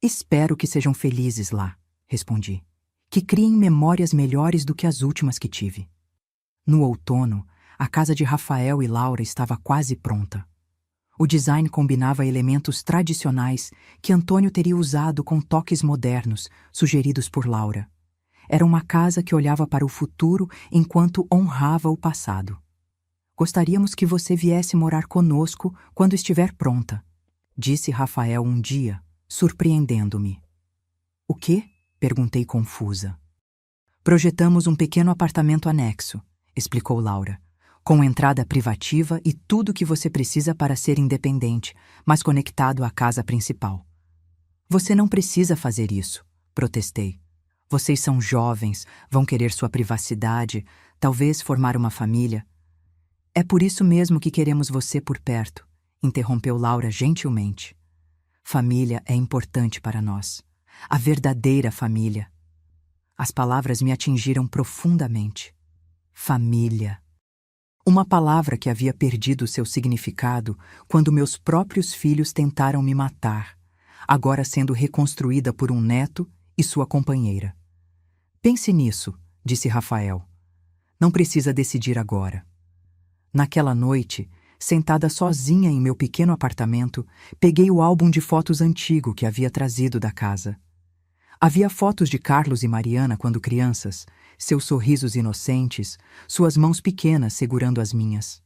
Speaker 1: Espero que sejam felizes lá, respondi. Que criem memórias melhores do que as últimas que tive. No outono, a casa de Rafael e Laura estava quase pronta. O design combinava elementos tradicionais que Antônio teria usado com toques modernos, sugeridos por Laura. Era uma casa que olhava para o futuro enquanto honrava o passado. Gostaríamos que você viesse morar conosco quando estiver pronta, disse Rafael um dia, surpreendendo-me. O quê? Perguntei confusa. Projetamos um pequeno apartamento anexo, explicou Laura, com entrada privativa e tudo o que você precisa para ser independente, mas conectado à casa principal. Você não precisa fazer isso, protestei. Vocês são jovens, vão querer sua privacidade, talvez formar uma família. É por isso mesmo que queremos você por perto, interrompeu Laura gentilmente. Família é importante para nós. A verdadeira família. As palavras me atingiram profundamente. Família. Uma palavra que havia perdido seu significado quando meus próprios filhos tentaram me matar, agora sendo reconstruída por um neto e sua companheira. Pense nisso, disse Rafael. Não precisa decidir agora. Naquela noite, sentada sozinha em meu pequeno apartamento, peguei o álbum de fotos antigo que havia trazido da casa. Havia fotos de Carlos e Mariana quando crianças, seus sorrisos inocentes, suas mãos pequenas segurando as minhas.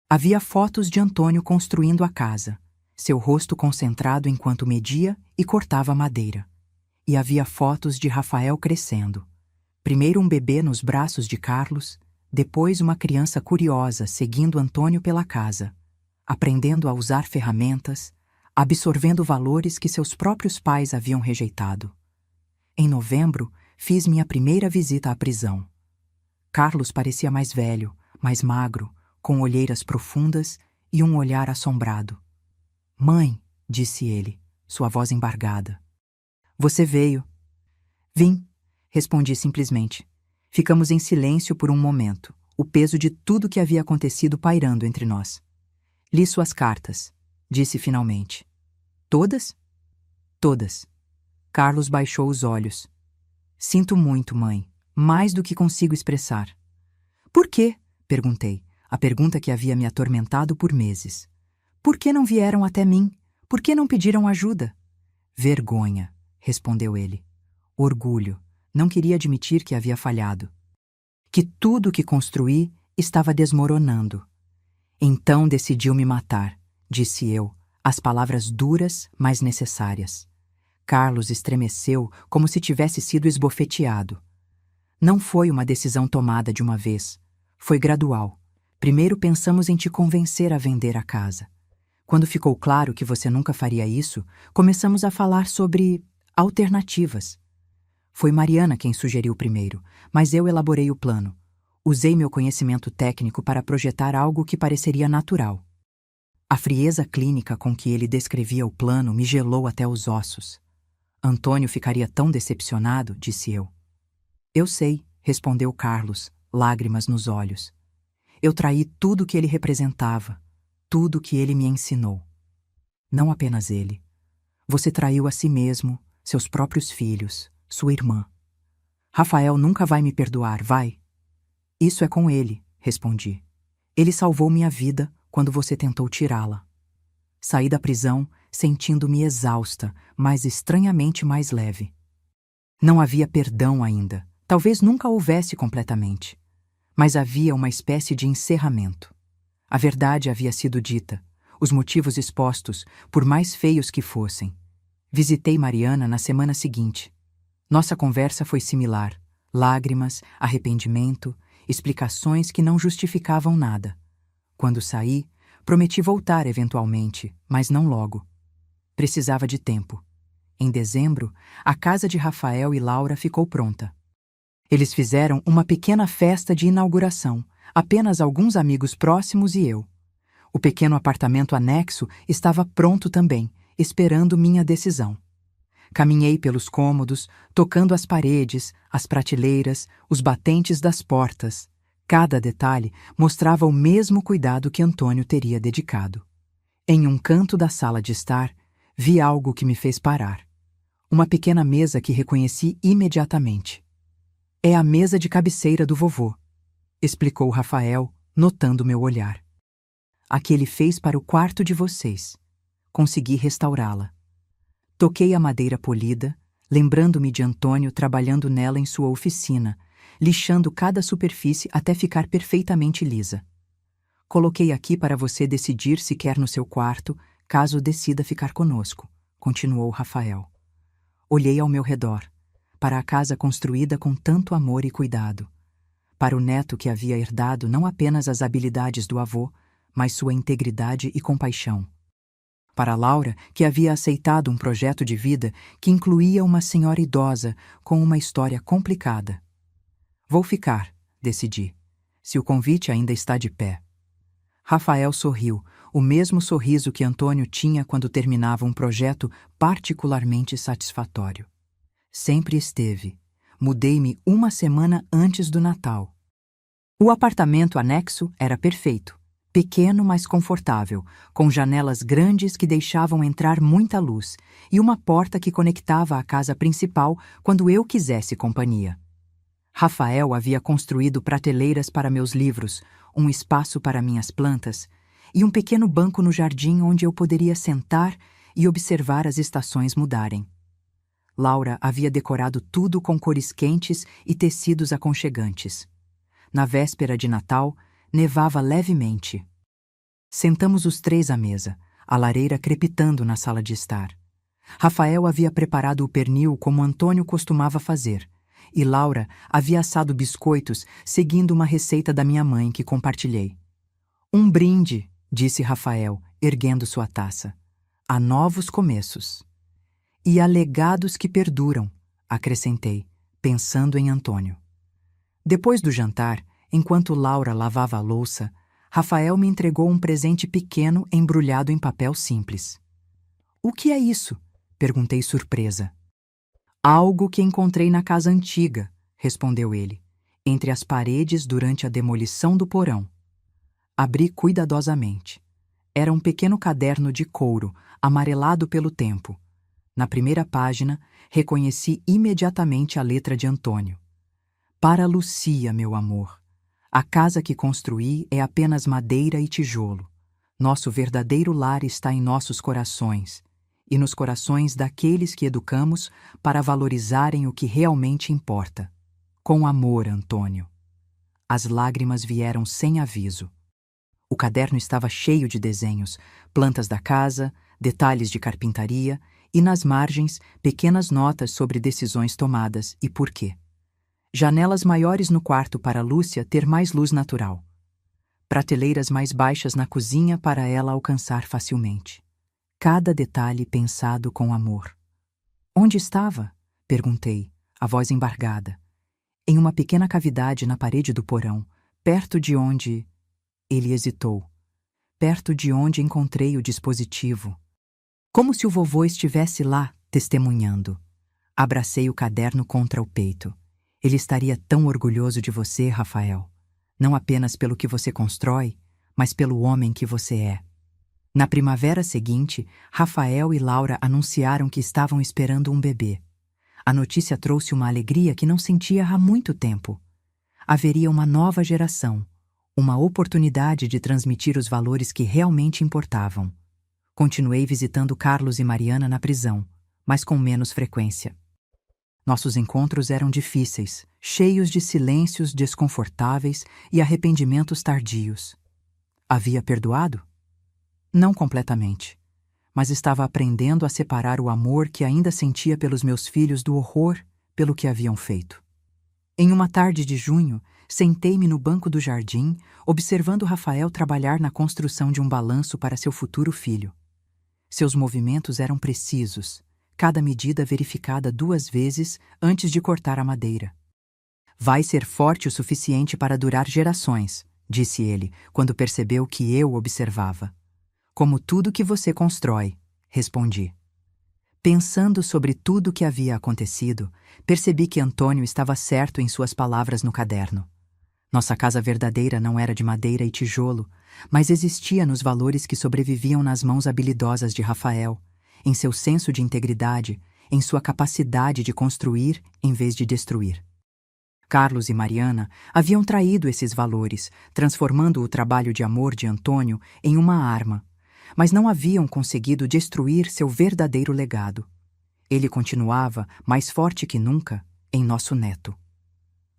Speaker 1: Havia fotos de Antônio construindo a casa, seu rosto concentrado enquanto media e cortava madeira. E havia fotos de Rafael crescendo. Primeiro um bebê nos braços de Carlos, depois uma criança curiosa seguindo Antônio pela casa, aprendendo a usar ferramentas, absorvendo valores que seus próprios pais haviam rejeitado. Em novembro, fiz minha primeira visita à prisão. Carlos parecia mais velho, mais magro, com olheiras profundas e um olhar assombrado. "Mãe", disse ele, sua voz embargada. "Você veio." "Vim", respondi simplesmente. Ficamos em silêncio por um momento, o peso de tudo que havia acontecido pairando entre nós. "Li suas cartas", disse finalmente. "Todas?" "Todas." Carlos baixou os olhos. "Sinto muito, mãe, mais do que consigo expressar." "Por quê?" perguntei, a pergunta que havia me atormentado por meses. "Por que não vieram até mim? Por que não pediram ajuda?" "Vergonha", respondeu ele. "Orgulho. Não queria admitir que havia falhado. Que tudo o que construí estava desmoronando. Então decidiu me matar", disse eu, as palavras duras, mas necessárias. Carlos estremeceu como se tivesse sido esbofeteado. "Não foi uma decisão tomada de uma vez. Foi gradual. Primeiro pensamos em te convencer a vender a casa. Quando ficou claro que você nunca faria isso, começamos a falar sobre alternativas. Foi Mariana quem sugeriu primeiro, mas eu elaborei o plano. Usei meu conhecimento técnico para projetar algo que pareceria natural." A frieza clínica com que ele descrevia o plano me gelou até os ossos. "Antônio ficaria tão decepcionado", disse eu. "Eu sei", respondeu Carlos, lágrimas nos olhos. "Eu traí tudo que ele representava, tudo que ele me ensinou. Não apenas ele. Você traiu a si mesmo, seus próprios filhos, sua irmã. Rafael nunca vai me perdoar, vai?" "Isso é com ele", respondi. "Ele salvou minha vida quando você tentou tirá-la." Saí da prisão sentindo-me exausta, mas estranhamente mais leve. Não havia perdão ainda, talvez nunca houvesse completamente. Mas havia uma espécie de encerramento. A verdade havia sido dita, os motivos expostos, por mais feios que fossem. Visitei Mariana na semana seguinte. Nossa conversa foi similar: lágrimas, arrependimento, explicações que não justificavam nada. Quando saí, prometi voltar eventualmente, mas não logo. Precisava de tempo. Em dezembro, a casa de Rafael e Laura ficou pronta. Eles fizeram uma pequena festa de inauguração, apenas alguns amigos próximos e eu. O pequeno apartamento anexo estava pronto também, esperando minha decisão. Caminhei pelos cômodos, tocando as paredes, as prateleiras, os batentes das portas. Cada detalhe mostrava o mesmo cuidado que Antônio teria dedicado. Em um canto da sala de estar, vi algo que me fez parar. Uma pequena mesa que reconheci imediatamente. "É a mesa de cabeceira do vovô", explicou Rafael, notando meu olhar. a que ele fez para o quarto de vocês. Consegui restaurá-la. Toquei a madeira polida, lembrando-me de Antônio trabalhando nela em sua oficina, lixando cada superfície até ficar perfeitamente lisa. Coloquei aqui para você decidir se quer no seu quarto, caso decida ficar conosco, continuou Rafael. Olhei ao meu redor, para a casa construída com tanto amor e cuidado, para o neto que havia herdado não apenas as habilidades do avô, mas sua integridade e compaixão. Para Laura, que havia aceitado um projeto de vida que incluía uma senhora idosa com uma história complicada. Vou ficar, decidi, se o convite ainda está de pé. Rafael sorriu, o mesmo sorriso que Antônio tinha quando terminava um projeto particularmente satisfatório. Sempre esteve. Mudei-me uma semana antes do Natal. O apartamento anexo era perfeito. Pequeno, mas confortável, com janelas grandes que deixavam entrar muita luz e uma porta que conectava à casa principal quando eu quisesse companhia. Rafael havia construído prateleiras para meus livros, um espaço para minhas plantas e um pequeno banco no jardim onde eu poderia sentar e observar as estações mudarem. Laura havia decorado tudo com cores quentes e tecidos aconchegantes. Na véspera de Natal, nevava levemente. Sentamos os três à mesa, a lareira crepitando na sala de estar. Rafael havia preparado o pernil como Antônio costumava fazer, e Laura havia assado biscoitos seguindo uma receita da minha mãe que compartilhei. Um brinde, disse Rafael, erguendo sua taça. A novos começos. E a legados que perduram, acrescentei, pensando em Antônio. Depois do jantar, enquanto Laura lavava a louça, Rafael me entregou um presente pequeno embrulhado em papel simples. O que é isso? Perguntei surpresa. Algo que encontrei na casa antiga, respondeu ele, entre as paredes durante a demolição do porão. Abri cuidadosamente. Era um pequeno caderno de couro, amarelado pelo tempo. Na primeira página, reconheci imediatamente a letra de Antônio. Para Lucia, meu amor. A casa que construí é apenas madeira e tijolo. Nosso verdadeiro lar está em nossos corações, e nos corações daqueles que educamos para valorizarem o que realmente importa. Com amor, Antônio. As lágrimas vieram sem aviso. O caderno estava cheio de desenhos, plantas da casa, detalhes de carpintaria e, nas margens, pequenas notas sobre decisões tomadas e por quê. Janelas maiores no quarto para Lúcia ter mais luz natural. Prateleiras mais baixas na cozinha para ela alcançar facilmente. Cada detalhe pensado com amor. Onde estava? Perguntei, a voz embargada. Em uma pequena cavidade na parede do porão, perto de onde... Ele hesitou. Perto de onde encontrei o dispositivo. Como se o vovô estivesse lá, testemunhando. Abracei o caderno contra o peito. Ele estaria tão orgulhoso de você, Rafael. Não apenas pelo que você constrói, mas pelo homem que você é. Na primavera seguinte, Rafael e Laura anunciaram que estavam esperando um bebê. A notícia trouxe uma alegria que não sentia há muito tempo. Haveria uma nova geração, uma oportunidade de transmitir os valores que realmente importavam. Continuei visitando Carlos e Mariana na prisão, mas com menos frequência. Nossos encontros eram difíceis, cheios de silêncios desconfortáveis e arrependimentos tardios. Havia perdoado? Não completamente, mas estava aprendendo a separar o amor que ainda sentia pelos meus filhos do horror pelo que haviam feito. Em uma tarde de junho, sentei-me no banco do jardim, observando Rafael trabalhar na construção de um balanço para seu futuro filho. Seus movimentos eram precisos, cada medida verificada 2 vezes antes de cortar a madeira. Vai ser forte o suficiente para durar gerações, disse ele, quando percebeu que eu observava. Como tudo que você constrói, respondi. Pensando sobre tudo o que havia acontecido, percebi que Antônio estava certo em suas palavras no caderno. Nossa casa verdadeira não era de madeira e tijolo, mas existia nos valores que sobreviviam nas mãos habilidosas de Rafael, em seu senso de integridade, em sua capacidade de construir em vez de destruir. Carlos e Mariana haviam traído esses valores, transformando o trabalho de amor de Antônio em uma arma, mas não haviam conseguido destruir seu verdadeiro legado. Ele continuava, mais forte que nunca, em nosso neto.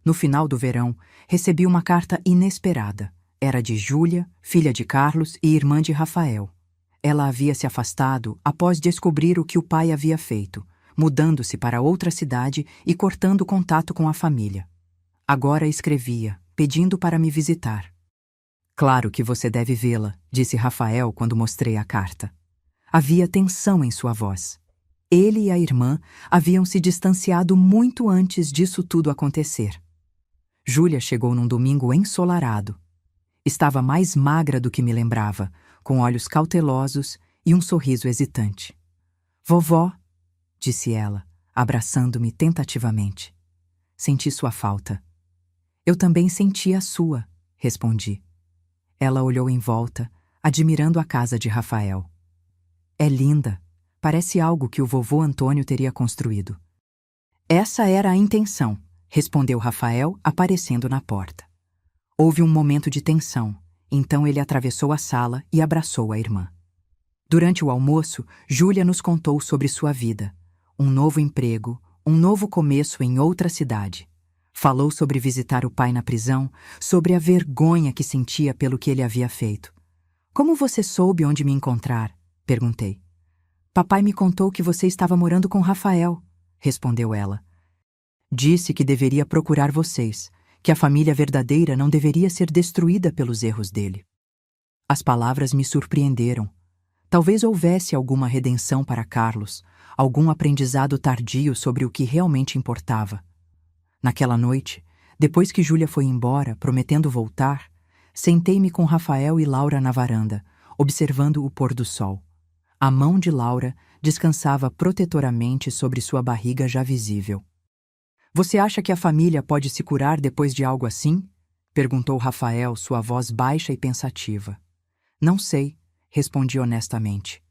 Speaker 1: No final do verão, recebi uma carta inesperada. Era de Júlia, filha de Carlos e irmã de Rafael. Ela havia se afastado após descobrir o que o pai havia feito, mudando-se para outra cidade e cortando contato com a família. Agora escrevia, pedindo para me visitar. Claro que você deve vê-la, disse Rafael quando mostrei a carta. Havia tensão em sua voz. Ele e a irmã haviam se distanciado muito antes disso tudo acontecer. Júlia chegou num domingo ensolarado. Estava mais magra do que me lembrava, com olhos cautelosos e um sorriso hesitante. Vovó, disse ela, abraçando-me tentativamente. Senti sua falta. Eu também senti a sua, respondi. Ela olhou em volta, admirando a casa de Rafael. É linda. Parece algo que o vovô Antônio teria construído. Essa era a intenção, respondeu Rafael, aparecendo na porta. Houve um momento de tensão, então ele atravessou a sala e abraçou a irmã. Durante o almoço, Júlia nos contou sobre sua vida. Um novo emprego, um novo começo em outra cidade. Falou sobre visitar o pai na prisão, sobre a vergonha que sentia pelo que ele havia feito. Como você soube onde me encontrar? Perguntei. Papai me contou que você estava morando com Rafael, respondeu ela. Disse que deveria procurar vocês, que a família verdadeira não deveria ser destruída pelos erros dele. As palavras me surpreenderam. Talvez houvesse alguma redenção para Carlos, algum aprendizado tardio sobre o que realmente importava. Naquela noite, depois que Júlia foi embora, prometendo voltar, sentei-me com Rafael e Laura na varanda, observando o pôr do sol. A mão de Laura descansava protetoramente sobre sua barriga já visível. Você acha que a família pode se curar depois de algo assim? Perguntou Rafael, sua voz baixa e pensativa. Não sei, respondi honestamente.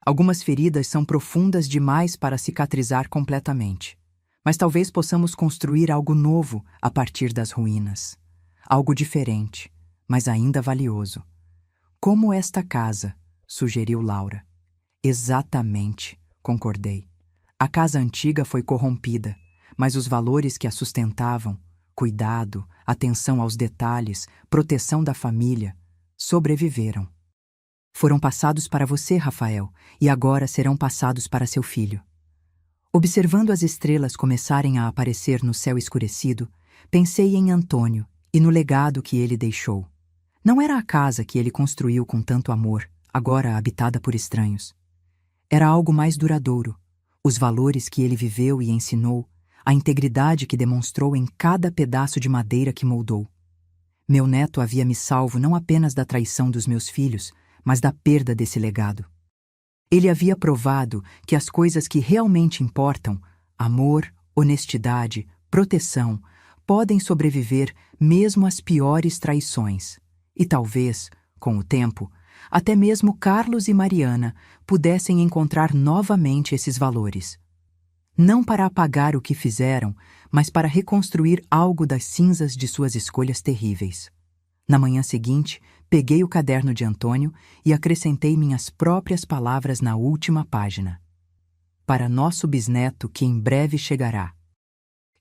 Speaker 1: Algumas feridas são profundas demais para cicatrizar completamente. Mas talvez possamos construir algo novo a partir das ruínas. Algo diferente, mas ainda valioso. Como esta casa, sugeriu Laura. Exatamente, concordei. A casa antiga foi corrompida, mas os valores que a sustentavam, cuidado, atenção aos detalhes, proteção da família, sobreviveram. Foram passados para você, Rafael, e agora serão passados para seu filho. Observando as estrelas começarem a aparecer no céu escurecido, pensei em Antônio e no legado que ele deixou. Não era a casa que ele construiu com tanto amor, agora habitada por estranhos. Era algo mais duradouro, os valores que ele viveu e ensinou, a integridade que demonstrou em cada pedaço de madeira que moldou. Meu neto havia me salvo não apenas da traição dos meus filhos, mas da perda desse legado. Ele havia provado que as coisas que realmente importam, amor, honestidade, proteção, podem sobreviver mesmo às piores traições. E talvez, com o tempo, até mesmo Carlos e Mariana pudessem encontrar novamente esses valores. Não para apagar o que fizeram, mas para reconstruir algo das cinzas de suas escolhas terríveis. Na manhã seguinte, peguei o caderno de Antônio e acrescentei minhas próprias palavras na última página. Para nosso bisneto que em breve chegará.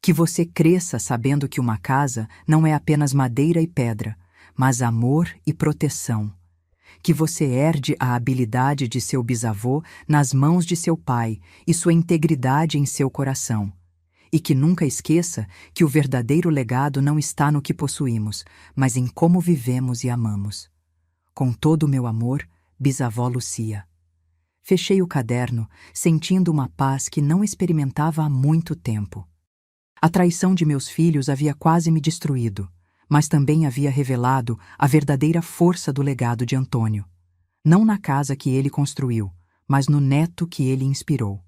Speaker 1: Que você cresça sabendo que uma casa não é apenas madeira e pedra, mas amor e proteção. Que você herde a habilidade de seu bisavô nas mãos de seu pai e sua integridade em seu coração. E que nunca esqueça que o verdadeiro legado não está no que possuímos, mas em como vivemos e amamos. Com todo o meu amor, bisavó Lucia. Fechei o caderno, sentindo uma paz que não experimentava há muito tempo. A traição de meus filhos havia quase me destruído, mas também havia revelado a verdadeira força do legado de Antônio. Não na casa que ele construiu, mas no neto que ele inspirou.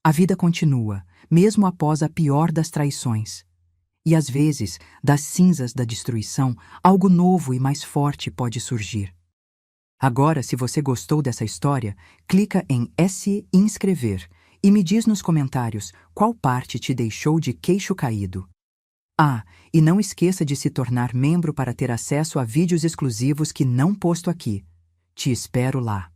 Speaker 1: A vida continua, mesmo após a pior das traições. E às vezes, das cinzas da destruição, algo novo e mais forte pode surgir. Agora, se você gostou dessa história, clica em se inscrever e me diz nos comentários qual parte te deixou de queixo caído. Ah, e não esqueça de se tornar membro para ter acesso a vídeos exclusivos que não posto aqui. Te espero lá.